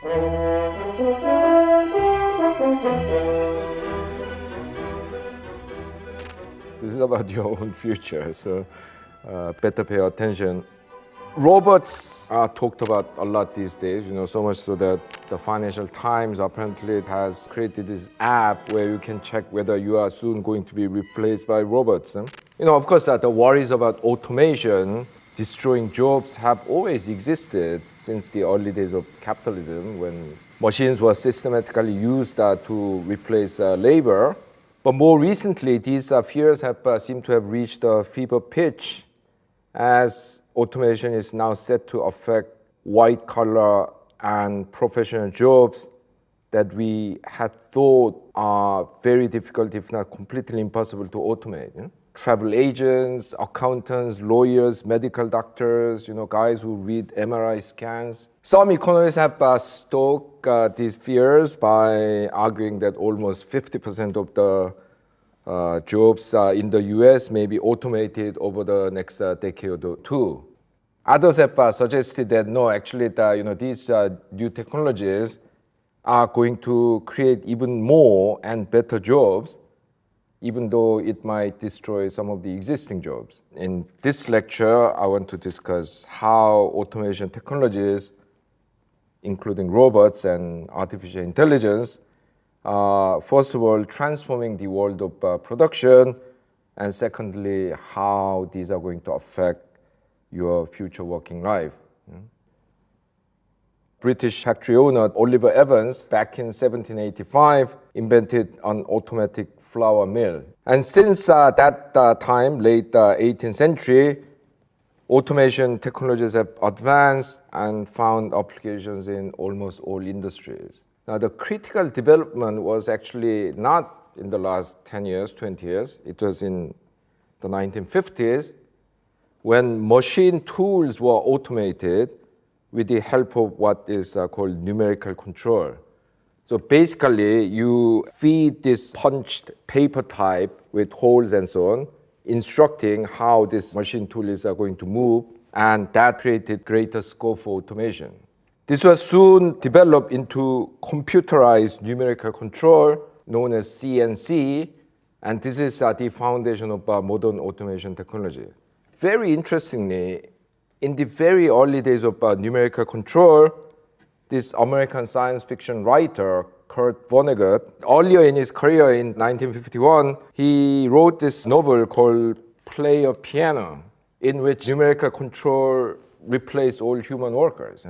This is about your own future, so better pay attention. Robots are talked about a lot these days, so much so that the Financial Times apparently has created this app where you can check whether you are soon going to be replaced by robots. Of course, the worries about automation destroying jobs have always existed since the early days of capitalism, when machines were systematically used to replace labor. But more recently, these fears have seemed to have reached a fever pitch as automation is now set to affect white-collar and professional jobs that we had thought are very difficult, if not completely impossible, to automate. Travel agents, accountants, lawyers, medical doctors, guys who read MRI scans. Some economists have stoked these fears by arguing that almost 50% of the jobs in the US may be automated over the next decade or two. Others have suggested that no, actually, these new technologies are going to create even more and better jobs, even though it might destroy some of the existing jobs. In this lecture, I want to discuss how automation technologies, including robots and artificial intelligence, first of all, transforming the world of production, and secondly, how these are going to affect your future working life. British factory owner Oliver Evans, back in 1785, invented an automatic flour mill. And since that time, late 18th century, automation technologies have advanced and found applications in almost all industries. Now, the critical development was actually not in the last 10 years, 20 years. It was in the 1950s when machine tools were automated with the help of what is called numerical control. So basically, you feed this punched paper type with holes and so on, instructing how this machine tool is going to move, and that created greater scope for automation. This was soon developed into computerized numerical control, known as CNC, and this is the foundation of modern automation technology. Very interestingly, in the very early days of numerical control, this American science fiction writer, Kurt Vonnegut, earlier in his career in 1951, he wrote this novel called Play a Piano, in which numerical control replaced all human workers.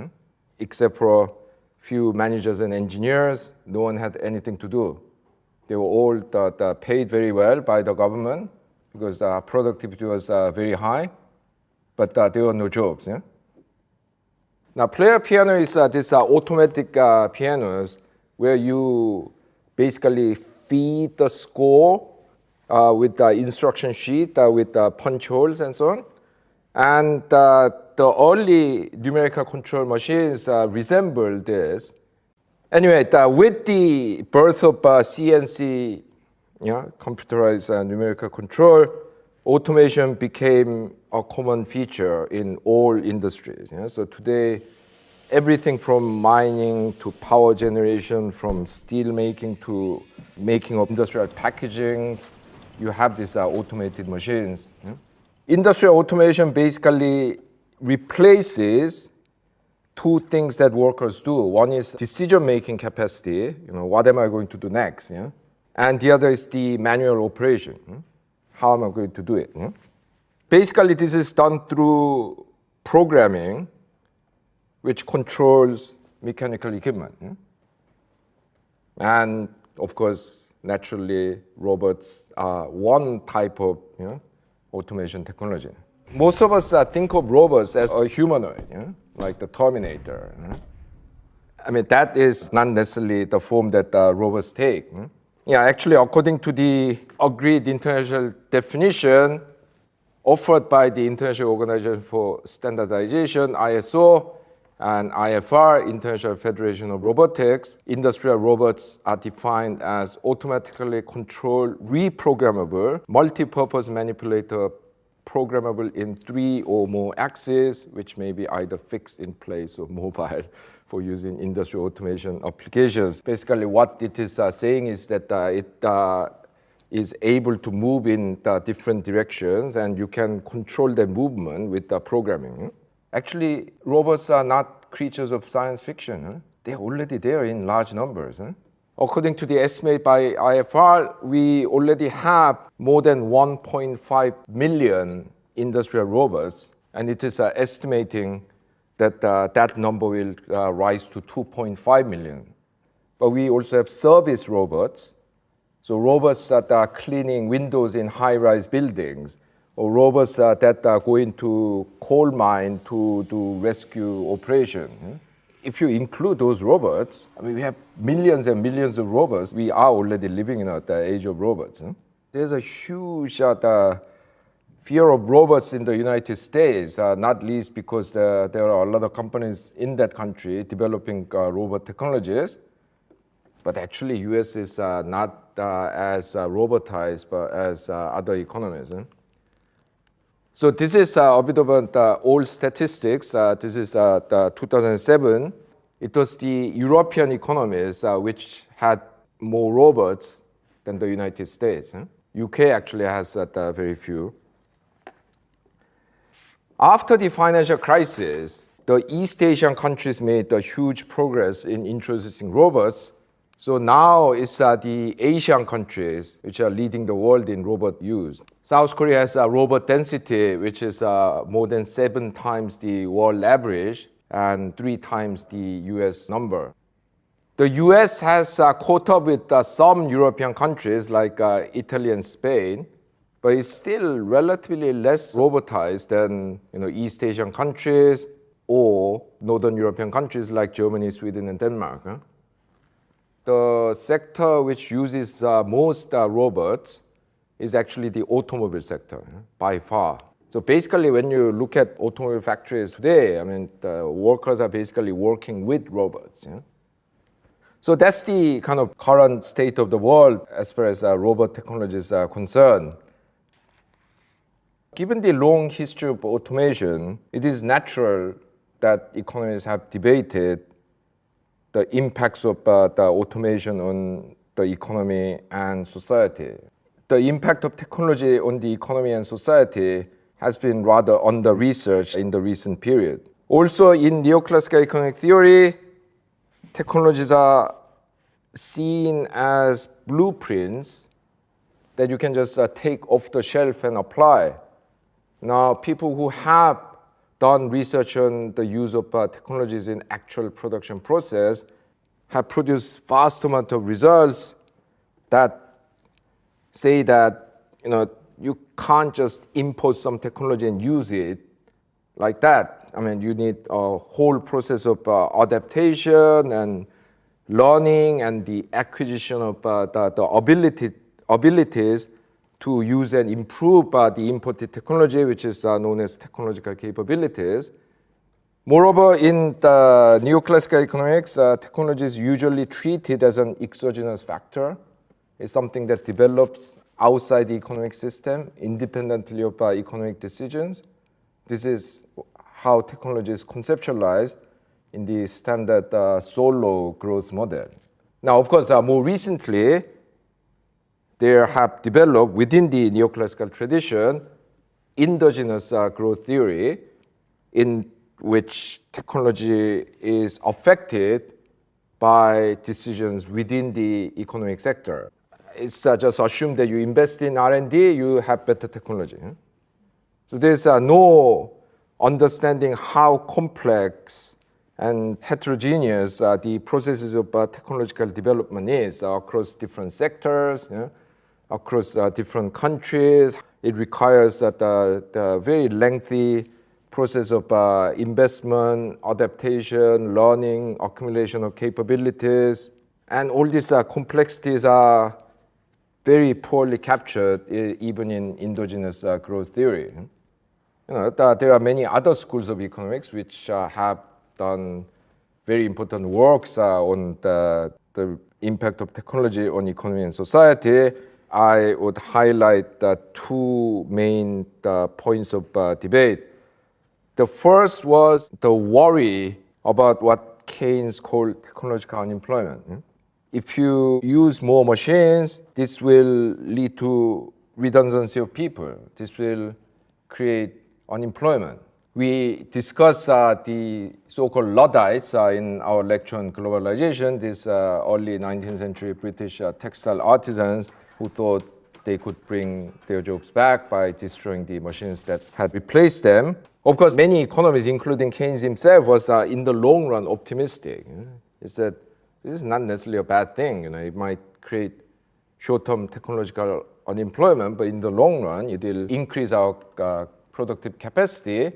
Except for a few managers and engineers, no one had anything to do. They were all paid very well by the government because the productivity was very high, but there were no jobs. Now, player piano is this automatic pianos where you basically feed the score with the instruction sheet with punch holes and so on. And the early numerical control machines resemble this. Anyway, with the birth of CNC, computerized numerical control, automation became a common feature in all industries. So today, everything from mining to power generation, from steel making to making of industrial packaging, you have these automated machines. Industrial automation basically replaces two things that workers do. One is decision-making capacity, what am I going to do next? And the other is the manual operation. How am I going to do it? Basically, this is done through programming, which controls mechanical equipment. And of course, naturally, robots are one type of automation technology. Most of us think of robots as a humanoid, like the Terminator. I mean, that is not necessarily the form that robots take. Actually, according to the agreed international definition offered by the International Organization for Standardization, ISO, and IFR, International Federation of Robotics, industrial robots are defined as automatically controlled, reprogrammable, multi-purpose manipulator programmable in 3 or more axes, which may be either fixed in place or mobile for using industrial automation applications. Basically, what it is saying is that it is able to move in different directions, and you can control the movement with the programming. Actually, robots are not creatures of science fiction. They're already there in large numbers. According to the estimate by IFR, we already have more than 1.5 million industrial robots, and it is estimating that that number will rise to 2.5 million. But we also have service robots, so robots that are cleaning windows in high-rise buildings, or robots that go into coal mine to do rescue operation. If you include those robots, I mean, we have millions and millions of robots. We are already living in the age of robots. There's a huge fear of robots in the United States, not least because there are a lot of companies in that country developing robot technologies. But actually, US is not as robotized as other economies. So this is a bit of old statistics. This is 2007. It was the European economies which had more robots than the United States. UK actually has very few. After the financial crisis, the East Asian countries made a huge progress in introducing robots. So now it's the Asian countries which are leading the world in robot use. South Korea has a robot density which is more than 7 times the world average and 3 times the US number. The US has caught up with some European countries like Italy and Spain, but it's still relatively less robotized than East Asian countries or Northern European countries like Germany, Sweden, and Denmark. The sector which uses most robots is actually the automobile sector, by far. So basically, when you look at automobile factories today, I mean, the workers are basically working with robots. So that's the kind of current state of the world as far as robot technologies are concerned. Given the long history of automation, it is natural that economists have debated the impacts of the automation on the economy and society. The impact of technology on the economy and society has been rather under-researched in the recent period. Also, in neoclassical economic theory, technologies are seen as blueprints that you can just take off the shelf and apply. Now, people who have done research on the use of technologies in actual production process have produced vast amount of results that say that you can't just impose some technology and use it like that. I mean, you need a whole process of adaptation and learning and the acquisition of the abilities to use and improve the imported technology, which is known as technological capabilities. Moreover, in the neoclassical economics, technology is usually treated as an exogenous factor. It's something that develops outside the economic system, independently of economic decisions. This is how technology is conceptualized in the standard solo growth model. Now, of course, more recently, there have developed within the neoclassical tradition endogenous growth theory, in which technology is affected by decisions within the economic sector. It's just assumed that you invest in R&D, you have better technology. So there's no understanding how complex and heterogeneous the processes of technological development is across different sectors, across different countries. It requires the very lengthy process of investment, adaptation, learning, accumulation of capabilities. And all these complexities are very poorly captured even in endogenous growth theory. There are many other schools of economics which have done very important works on the impact of technology on economy and society. I would highlight the two main points of debate. The first was the worry about what Keynes called technological unemployment. If you use more machines, this will lead to redundancy of people. This will create unemployment. We discussed the so-called Luddites in our lecture on globalization, these early 19th century British textile artisans who thought they could bring their jobs back by destroying the machines that had replaced them. Of course, many economists, including Keynes himself, was in the long run optimistic. He said, this is not necessarily a bad thing. It might create short-term technological unemployment, but in the long run, it will increase our productive capacity.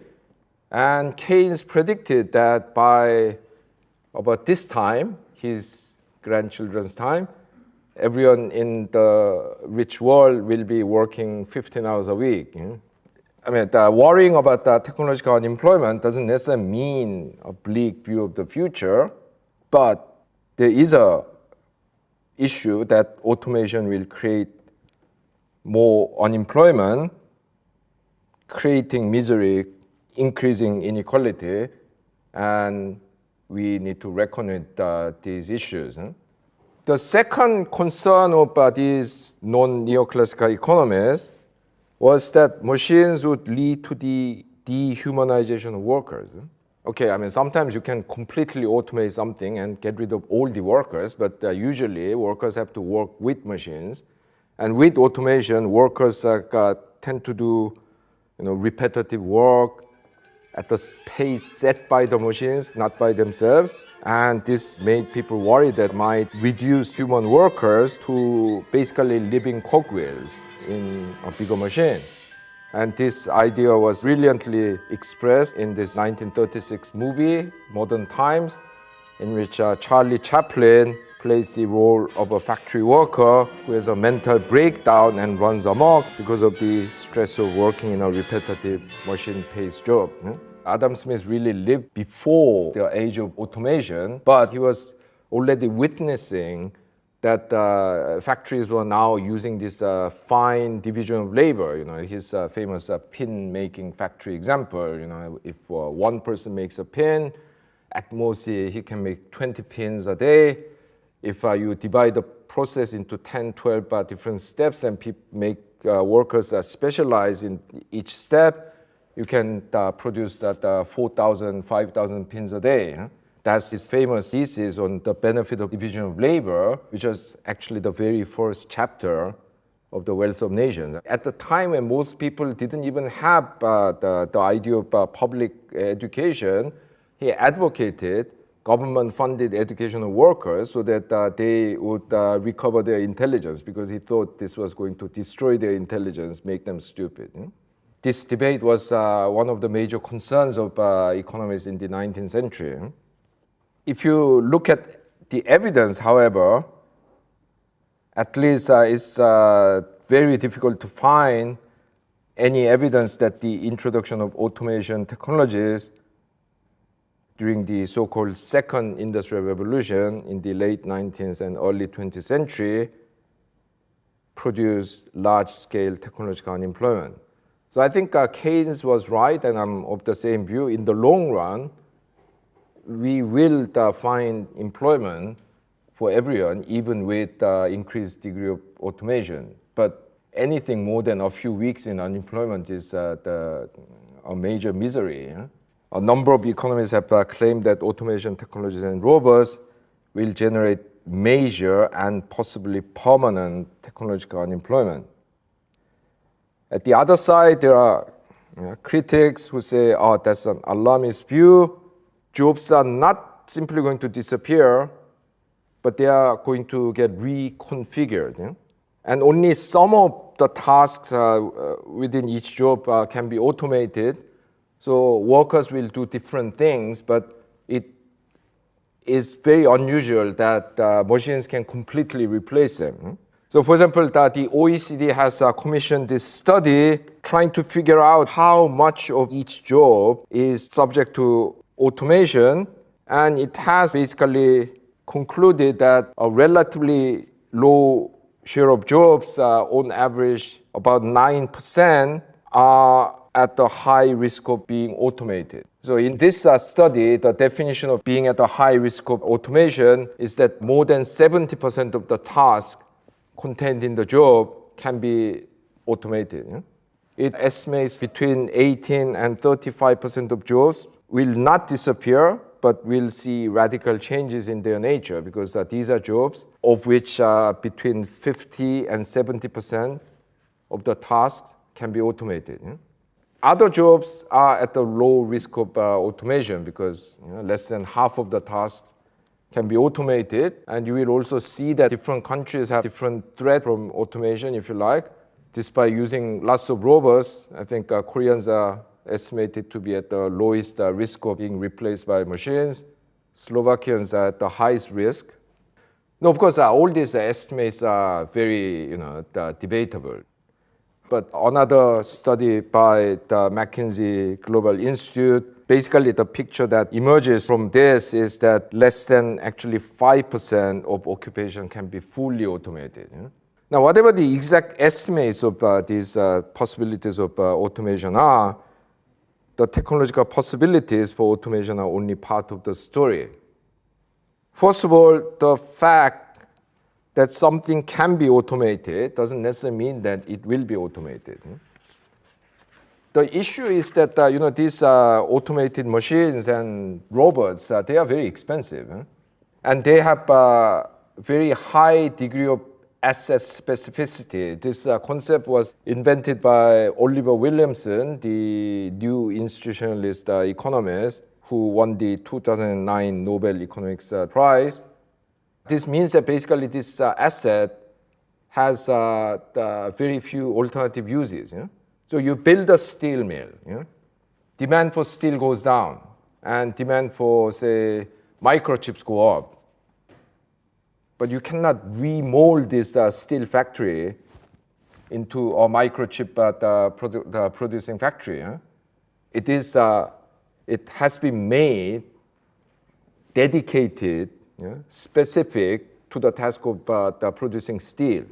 And Keynes predicted that by about this time, his grandchildren's time, everyone in the rich world will be working 15 hours a week. I mean, worrying about the technological unemployment doesn't necessarily mean a bleak view of the future, but there is a issue that automation will create more unemployment, creating misery, increasing inequality, and we need to reckon with these issues. The second concern of these non-neoclassical economists was that machines would lead to the dehumanization of workers. Okay, I mean, sometimes you can completely automate something and get rid of all the workers, but usually workers have to work with machines. And with automation, workers tend to do repetitive work at the pace set by the machines, not by themselves. And this made people worry that might reduce human workers to basically living cogwheels in a bigger machine. And this idea was brilliantly expressed in this 1936 movie, Modern Times, in which Charlie Chaplin plays the role of a factory worker who has a mental breakdown and runs amok because of the stress of working in a repetitive machine-paced job. Adam Smith really lived before the age of automation, but he was already witnessing that factories were now using this fine division of labor. His famous pin-making factory example. If one person makes a pin, at most he can make 20 pins a day. If you divide the process into 10, 12 different steps and make workers specialize in each step, you can produce that 4,000, 5,000 pins a day. That's his famous thesis on the benefit of division of labor, which was actually the very first chapter of the Wealth of Nations. At the time when most people didn't even have the idea of public education, he advocated government-funded education of workers so that they would recover their intelligence, because he thought this was going to destroy their intelligence, make them stupid. This debate was one of the major concerns of economists in the 19th century. If you look at the evidence, however, at least it's very difficult to find any evidence that the introduction of automation technologies during the so-called second industrial revolution in the late 19th and early 20th century produced large-scale technological unemployment. So I think Keynes was right, and I'm of the same view. In the long run, we will find employment for everyone, even with increased degree of automation. But anything more than a few weeks in unemployment is a major misery. A number of economists have claimed that automation technologies and robots will generate major and possibly permanent technological unemployment. At the other side, there are critics who say, oh, that's an alarmist view. Jobs are not simply going to disappear, but they are going to get reconfigured. And only some of the tasks within each job can be automated. So workers will do different things, but it is very unusual that machines can completely replace them. So for example, the OECD has commissioned this study trying to figure out how much of each job is subject to automation, and it has basically concluded that a relatively low share of jobs, on average, about 9% are at the high risk of being automated. So in this study, the definition of being at the high risk of automation is that more than 70% of the tasks contained in the job can be automated. It estimates between 18 and 35% of jobs will not disappear, but will see radical changes in their nature, because these are jobs of which between 50 and 70% of the tasks can be automated. Other jobs are at the low risk of automation, because less than half of the tasks can be automated. And you will also see that different countries have different threat from automation, if you like. Despite using lots of robots, I think Koreans are estimated to be at the lowest risk of being replaced by machines. Slovakians are at the highest risk. Now, of course, all these estimates are very, debatable. But another study by the McKinsey Global Institute, basically the picture that emerges from this is that less than actually 5% of occupation can be fully automated. Now, whatever the exact estimates of these possibilities of automation are, the technological possibilities for automation are only part of the story. First of all, the fact that something can be automated doesn't necessarily mean that it will be automated. The issue is that these automated machines and robots, they are very expensive, and they have a very high degree of asset specificity. This concept was invented by Oliver Williamson, the new institutionalist economist who won the 2009 Nobel Economics Prize. This means that basically this asset has very few alternative uses. So you build a steel mill, demand for steel goes down, and demand for, say, microchips go up. But you cannot remold this steel factory into a microchip producing factory. It has been made dedicated, specific to the task of producing steel.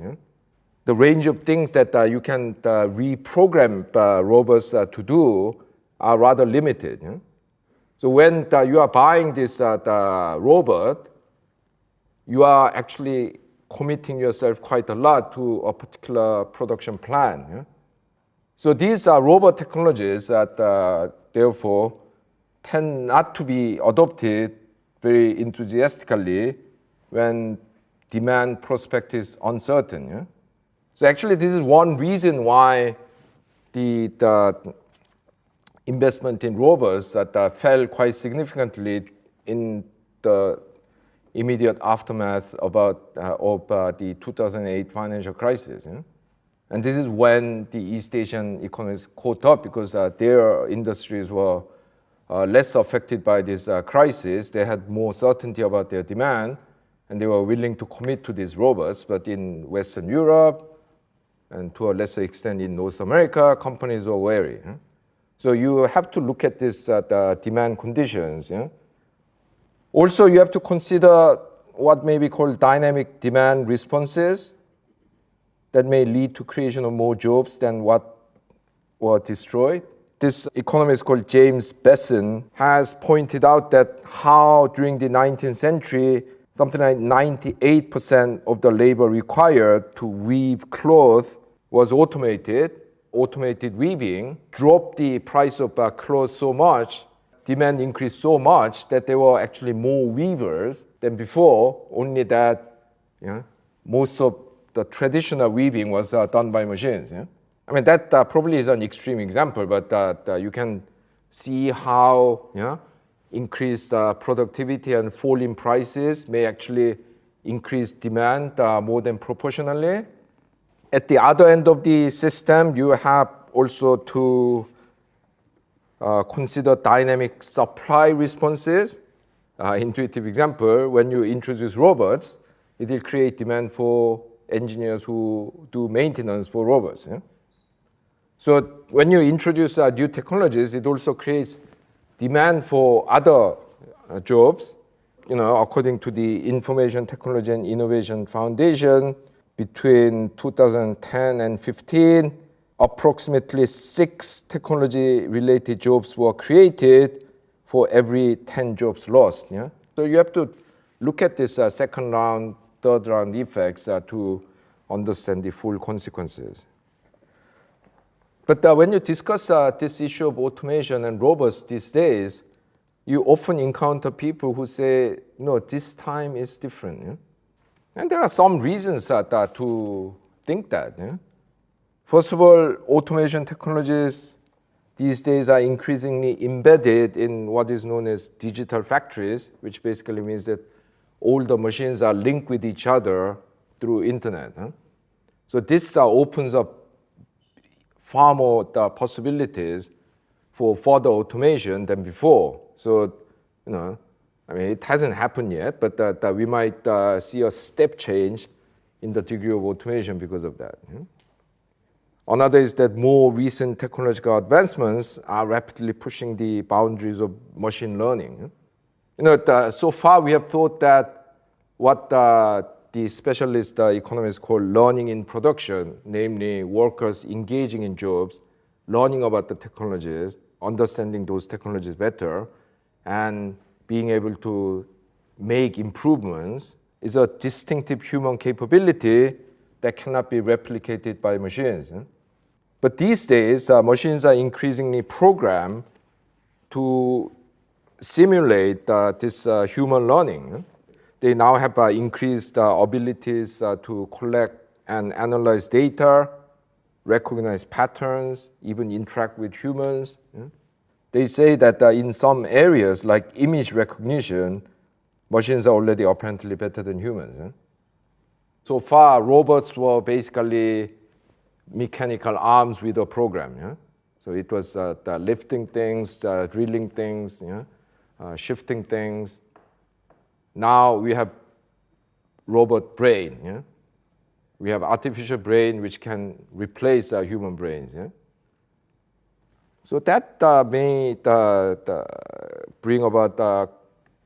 The range of things that you can reprogram robots to do are rather limited. So when you are buying this robot, you are actually committing yourself quite a lot to a particular production plan. So these are robot technologies that therefore tend not to be adopted very enthusiastically when demand prospect is uncertain. So actually this is one reason why the investment in robots that fell quite significantly in the immediate aftermath of the 2008 financial crisis. And this is when the East Asian economies caught up, because their industries were less affected by this crisis. They had more certainty about their demand, and they were willing to commit to these robots. But in Western Europe, and to a lesser extent in North America, companies were wary. So you have to look at this the demand conditions. Also, you have to consider what may be called dynamic demand responses that may lead to creation of more jobs than what were destroyed. This economist called James Besson has pointed out that how during the 19th century, something like 98% of the labor required to weave cloth was automated. Automated weaving dropped the price of cloth so much, demand increased so much that there were actually more weavers than before, only that most of the traditional weaving was done by machines. I mean, that probably is an extreme example, but you can see how increased productivity and fall in prices may actually increase demand more than proportionally. At the other end of the system, you have also to consider dynamic supply responses. Intuitive example, when you introduce robots, it will create demand for engineers who do maintenance for robots. So when you introduce new technologies, it also creates demand for other jobs. According to the Information Technology and Innovation Foundation, between 2010 and 15, approximately 6 technology-related jobs were created for every 10 jobs lost. Yeah? So you have to look at this second round, third round effects to understand the full consequences. But when you discuss this issue of automation and robots these days, you often encounter people who say, no, this time is different. Yeah? And there are some reasons to think that. Yeah? First of all, automation technologies these days are increasingly embedded in what is known as digital factories, which basically means that all the machines are linked with each other through internet. Huh? So this opens up far more possibilities for further automation than before. So, it hasn't happened yet, but we might see a step change in the degree of automation because of that. Yeah? Another is that more recent technological advancements are rapidly pushing the boundaries of machine learning. So far we have thought that what the specialist economists call learning in production, namely workers engaging in jobs, learning about the technologies, understanding those technologies better, and being able to make improvements, is a distinctive human capability that cannot be replicated by machines. But these days, machines are increasingly programmed to simulate this human learning. They now have increased abilities to collect and analyze data, recognize patterns, even interact with humans. They say that in some areas, like image recognition, machines are already apparently better than humans. So far, robots were basically mechanical arms with a program. Yeah? So it was lifting things, drilling things, shifting things. Now we have robot brain. Yeah? We have artificial brain which can replace human brains. Yeah? So that may bring about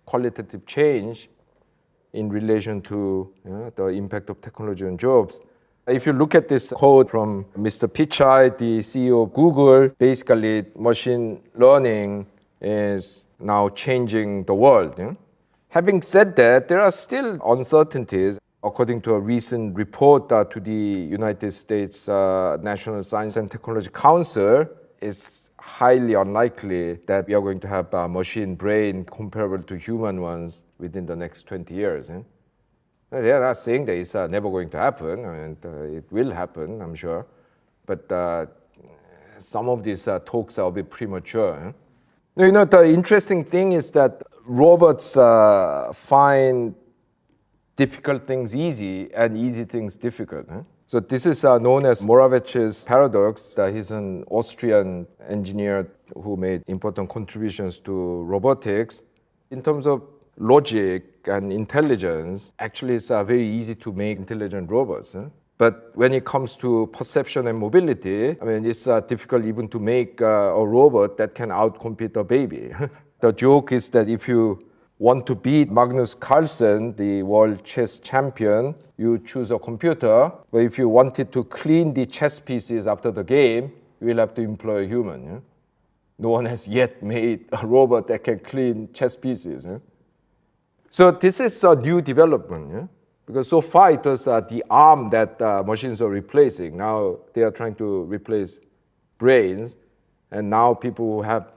qualitative change in relation to the impact of technology on jobs. If you look at this quote from Mr. Pichai, the CEO of Google, basically machine learning is now changing the world. Yeah? Having said that, there are still uncertainties. According to a recent report to the United States National Science and Technology Council, it's highly unlikely that we are going to have a machine brain comparable to human ones within the next 20 years. Eh? They are not saying that it's never going to happen, and it will happen, I'm sure. But some of these talks are a bit premature. Eh? The interesting thing is that robots find difficult things easy and easy things difficult. Eh? So this is known as Morawiec's paradox. He's an Austrian engineer who made important contributions to robotics. In terms of logic and intelligence, actually it's very easy to make intelligent robots. Eh? But when it comes to perception and mobility, it's difficult even to make a robot that can outcompete a baby. The joke is that if you want to beat Magnus Carlsen, the world chess champion, you choose a computer. But if you wanted to clean the chess pieces after the game, you will have to employ a human. Yeah? No one has yet made a robot that can clean chess pieces. Yeah? So this is a new development. Yeah? Because so far it was the arm that machines are replacing. Now they are trying to replace brains. And now people who have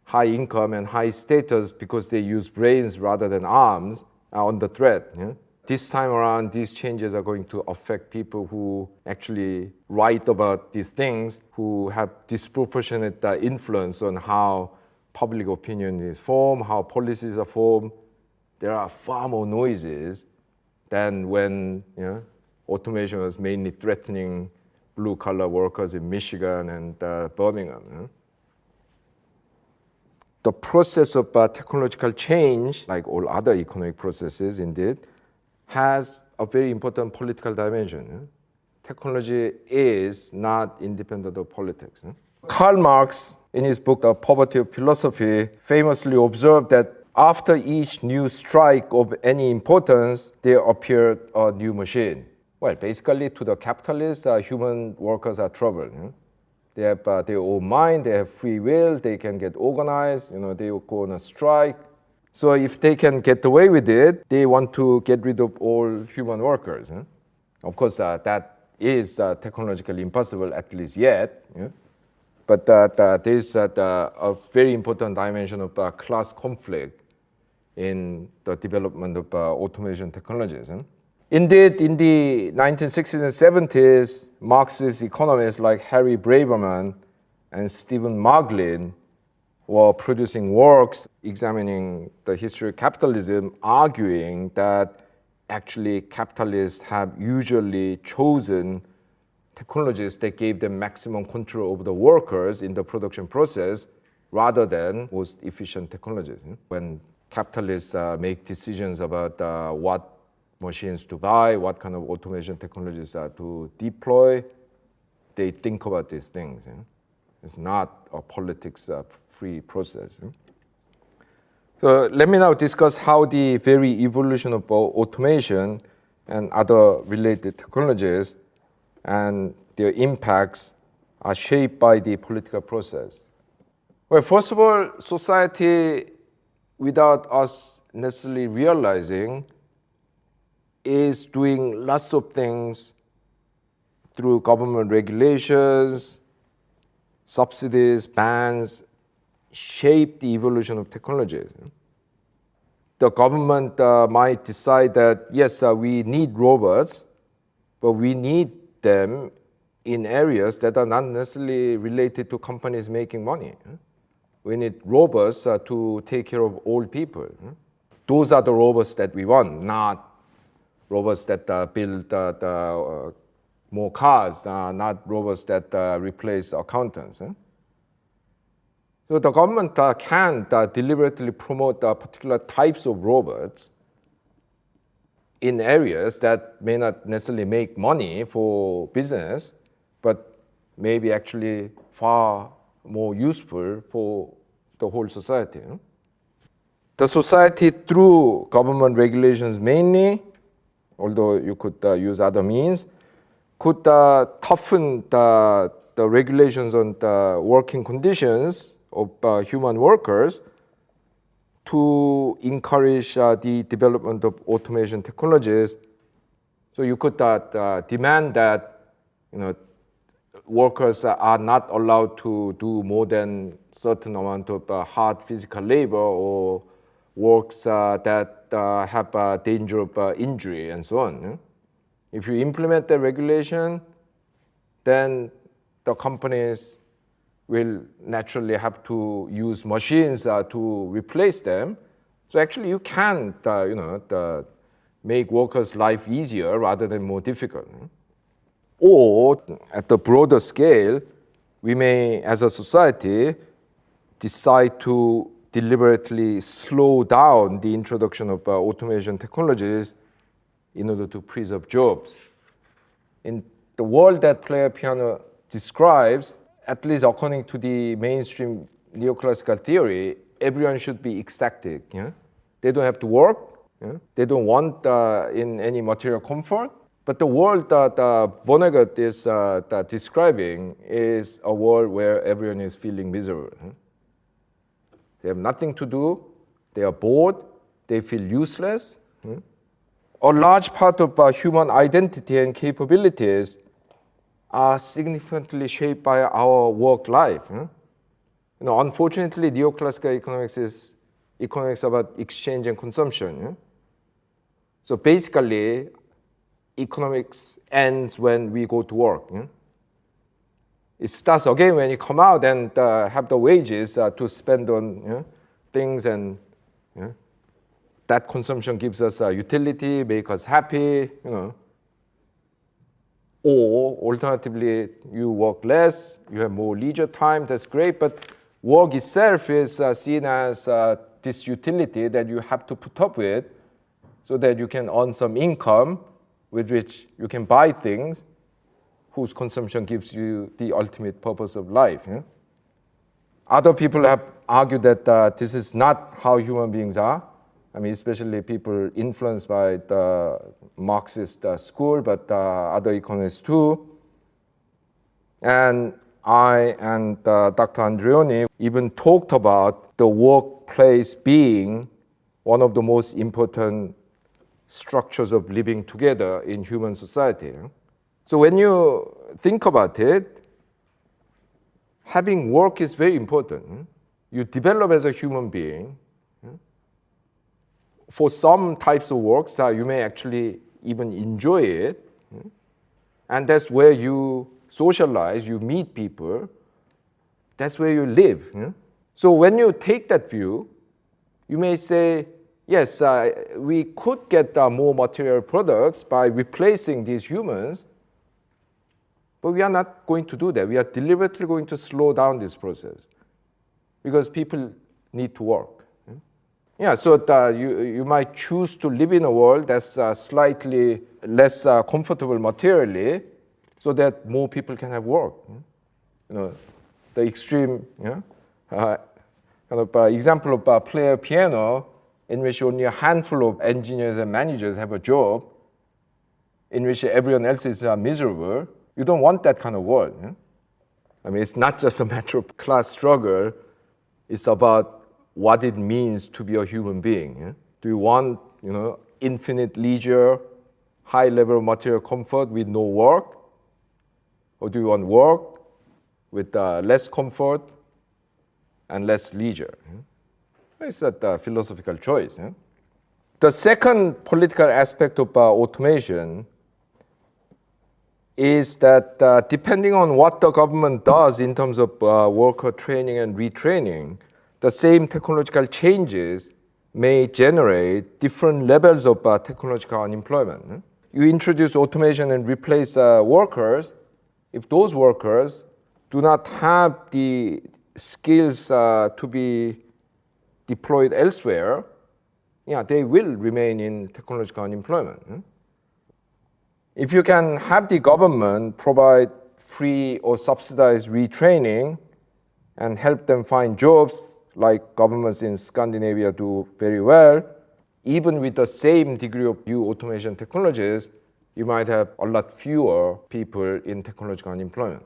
high income and high status because they use brains rather than arms are under threat. Yeah? This time around, these changes are going to affect people who actually write about these things, who have disproportionate influence on how public opinion is formed, how policies are formed. There are far more noises than when automation was mainly threatening blue-collar workers in Michigan and Birmingham. Yeah? The process of technological change, like all other economic processes indeed, has a very important political dimension. Yeah? Technology is not independent of politics. Yeah? Karl Marx, in his book, The Poverty of Philosophy, famously observed that after each new strike of any importance, there appeared a new machine. Well, basically, to the capitalists, human workers are trouble. They have their own mind, they have free will, they can get organized, they will go on a strike. So if they can get away with it, they want to get rid of all human workers. Of course, that is technologically impossible, at least yet. But there is a very important dimension of class conflict in the development of automation technologies. Indeed, in the 1960s and 70s, Marxist economists like Harry Braverman and Stephen Marglin were producing works examining the history of capitalism, arguing that actually capitalists have usually chosen technologies that gave them maximum control over the workers in the production process rather than most efficient technologies. When capitalists make decisions about what machines to buy, what kind of automation technologies to deploy, they think about these things. It's not a politics-free process. So let me now discuss how the very evolution of automation and other related technologies and their impacts are shaped by the political process. Well, first of all, society, without us necessarily realizing, is doing lots of things through government regulations, subsidies, bans, shape the evolution of technologies. The government might decide that, yes, we need robots, but we need them in areas that are not necessarily related to companies making money. We need robots to take care of old people. Those are the robots that we want, not robots that build more cars, not robots that replace accountants. So the government can deliberately promote particular types of robots in areas that may not necessarily make money for business, but may be actually far more useful for the whole society. The society, through government regulations mainly, although you could use other means, could toughen the regulations on the working conditions of human workers to encourage the development of automation technologies. So you could demand that workers are not allowed to do more than certain amount of hard physical labor or works that have a danger of injury and so on. If you implement the regulation, then the companies will naturally have to use machines to replace them. So actually you can make workers' life easier rather than more difficult. Or at the broader scale, we may, as a society, decide to deliberately slow down the introduction of automation technologies in order to preserve jobs. In the world that Player Piano describes, at least according to the mainstream neoclassical theory, everyone should be ecstatic. They don't have to work. They don't want in any material comfort. But the world that Vonnegut is describing is a world where everyone is feeling miserable. They have nothing to do. They are bored. They feel useless. A large part of human identity and capabilities are significantly shaped by our work life. Unfortunately, neoclassical economics is economics about exchange and consumption. So basically, economics ends when we go to work. It starts again when you come out and have the wages to spend on things, and that consumption gives us utility, make us happy. Or alternatively, you work less, you have more leisure time, that's great, but work itself is seen as this utility that you have to put up with so that you can earn some income with which you can buy things whose consumption gives you the ultimate purpose of life. Other people have argued that this is not how human beings are. I mean, especially people influenced by the Marxist school, but other economists too. And I and Dr. Andreoni even talked about the workplace being one of the most important structures of living together in human society. So when you think about it, having work is very important. You develop as a human being. For some types of works, you may actually even enjoy it. And that's where you socialize, you meet people. That's where you live. So when you take that view, you may say, yes, we could get more material products by replacing these humans, but we are not going to do that. We are deliberately going to slow down this process because people need to work. Yeah, so you might choose to live in a world that's slightly less comfortable materially so that more people can have work. The extreme kind of example of play a piano in which only a handful of engineers and managers have a job, in which everyone else is miserable. You don't want that kind of world. I mean, it's not just a matter of class struggle. It's about what it means to be a human being. Do you want, infinite leisure, high level of material comfort with no work? Or do you want work with less comfort and less leisure? It's a philosophical choice. The second political aspect of automation is that depending on what the government does in terms of worker training and retraining, the same technological changes may generate different levels of technological unemployment. You introduce automation and replace workers. If those workers do not have the skills to be deployed elsewhere, they will remain in technological unemployment. If you can have the government provide free or subsidized retraining and help them find jobs like governments in Scandinavia do very well, even with the same degree of new automation technologies, you might have a lot fewer people in technological unemployment.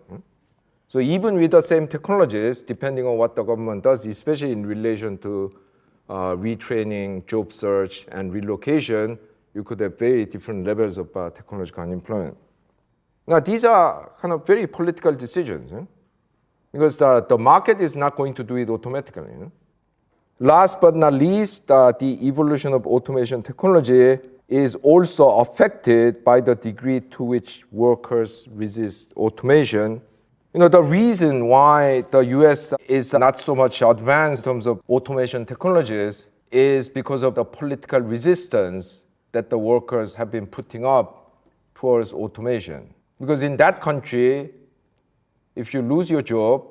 So even with the same technologies, depending on what the government does, especially in relation to retraining, job search, and relocation, you could have very different levels of technological unemployment. Now, these are kind of very political decisions. Because the market is not going to do it automatically. Last but not least, the evolution of automation technology is also affected by the degree to which workers resist automation. The reason why the US is not so much advanced in terms of automation technologies is because of the political resistance that the workers have been putting up towards automation. Because in that country, if you lose your job,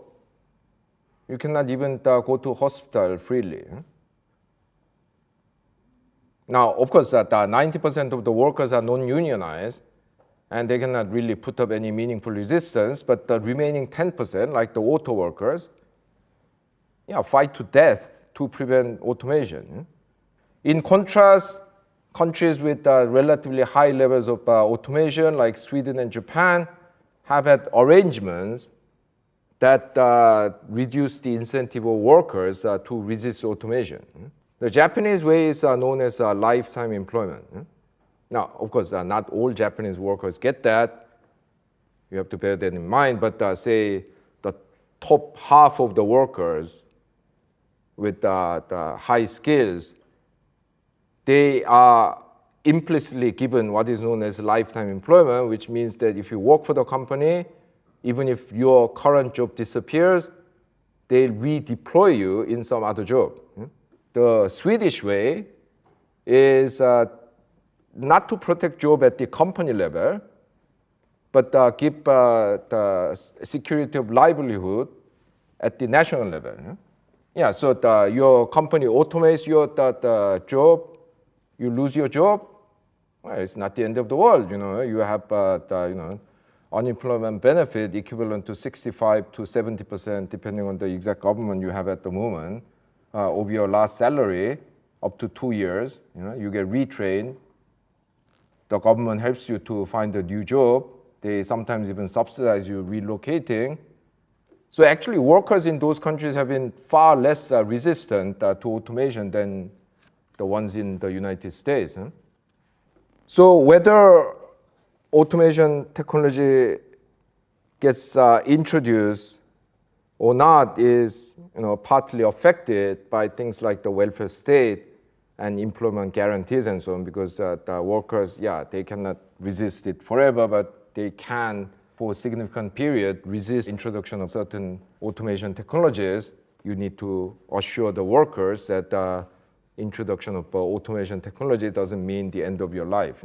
you cannot even go to hospital freely. Now, of course, 90% of the workers are non-unionized, and they cannot really put up any meaningful resistance, but the remaining 10%, like the auto workers, fight to death to prevent automation. In contrast, countries with relatively high levels of automation, like Sweden and Japan, have had arrangements that reduce the incentive of workers to resist automation. The Japanese way is known as lifetime employment. Now, of course, not all Japanese workers get that. You have to bear that in mind, but say the top half of the workers with the high skills, they are implicitly given what is known as lifetime employment, which means that if you work for the company, even if your current job disappears, they'll redeploy you in some other job. The Swedish way is not to protect job at the company level, but give the security of livelihood at the national level. So your company automates your the job, you lose your job, well, it's not the end of the world. You have unemployment benefit equivalent to 65 to 70%, depending on the exact government you have at the moment, of your last salary. up to 2 years. You get retrained. The government helps you to find a new job. They sometimes even subsidize you relocating. So actually, workers in those countries have been far less resistant to automation than the ones in the United States. So whether automation technology gets introduced or not is partly affected by things like the welfare state and employment guarantees and so on, because the workers, they cannot resist it forever, but they can, for a significant period, resist introduction of certain automation technologies. You need to assure the workers that the introduction of automation technology doesn't mean the end of your life.